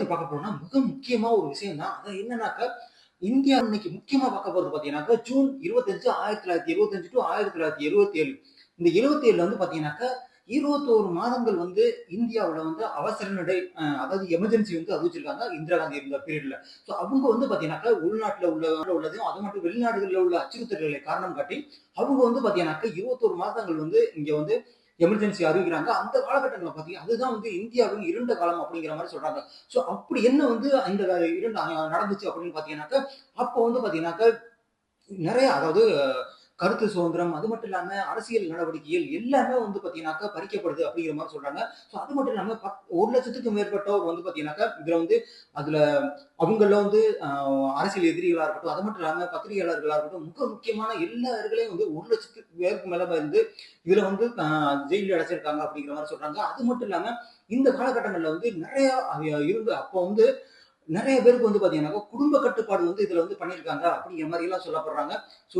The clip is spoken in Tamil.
பத்தி பார்க்க போறோம்னா, மிக முக்கியமா ஒரு விஷயம் தான். அது என்னன்னாக்கா, இந்தியா இன்னைக்கு முக்கியமா பார்க்க போறது பார்த்தீங்கன்னாக்கா, ஜூன் 25, 1975 டூ 1977. இந்த 77ல வந்து பார்த்தீங்கன்னாக்கா, 21 மாதங்கள் வந்து இந்தியாவுல வந்து அவசர நிலை அதாவது எமர்ஜென்சி வந்து அறிவிச்சிருக்காங்க, இந்திரா காந்தி இருந்த பீரியட்ல. ஸோ அவங்க வந்து பார்த்தீங்கன்னாக்கா, உள்நாட்டுல உள்ளதையும், அது மட்டும் வெளிநாடுகள்ல உள்ள அச்சுறுத்தல்களை காரணம் காட்டி, அவங்க வந்து பார்த்தீங்கன்னாக்கா, 21 மாதங்கள் வந்து இங்க வந்து எமர்ஜென்சி அறிவிக்கிறாங்க. அந்த காலகட்டங்கள்ல பார்த்தீங்கன்னா, அதுதான் வந்து இந்தியாவின் இருண்ட காலம் அப்படிங்கிற மாரி சொல்றாங்க. ஸோ அப்படி என்ன வந்து இந்த இருண்ட நடந்துச்சு அப்படின்னு பார்த்தீங்கன்னாக்கா, அப்போ வந்து பார்த்தீங்கன்னாக்கா, நெறைய அதாவது கருத்து சுதந்திரம், அது மட்டும் இல்லாம அரசியல் நடவடிக்கைகள் எல்லாமே வந்து பார்த்தீங்கன்னாக்கா பறிக்கப்படுது அப்படிங்கிற மாரி சொல்றாங்க. ஸோ அது மட்டும் இல்லாம 1,00,000க்கும் மேற்பட்டோர் வந்து பார்த்தீங்கன்னாக்கா, இதுல வந்து அதுல அவங்கள்ல வந்து அரசியல் எதிரிகளா இருக்கட்டும், அது மட்டும் இல்லாம பத்திரிகையாளர்களா இருக்கட்டும், மிக முக்கியமான எல்லார்களையும் வந்து 1,00,000 பேருக்கு மேல வந்து இதுல வந்து ஜெயில்ல அடைச்சிருக்காங்க அப்படிங்கிற மாரி சொல்றாங்க. அது மட்டும் இல்லாம இந்த காலகட்டங்கள்ல வந்து நெறைய இருந்து அப்போ வந்து நெறைய பேருக்கு வந்து பார்த்தீங்கன்னாக்கா, குடும்ப கட்டுப்பாடு வந்து இதுல வந்து பண்ணியிருக்காங்க அப்படிங்கிற மாரி எல்லாம் சொல்லப்படுறாங்க. ஸோ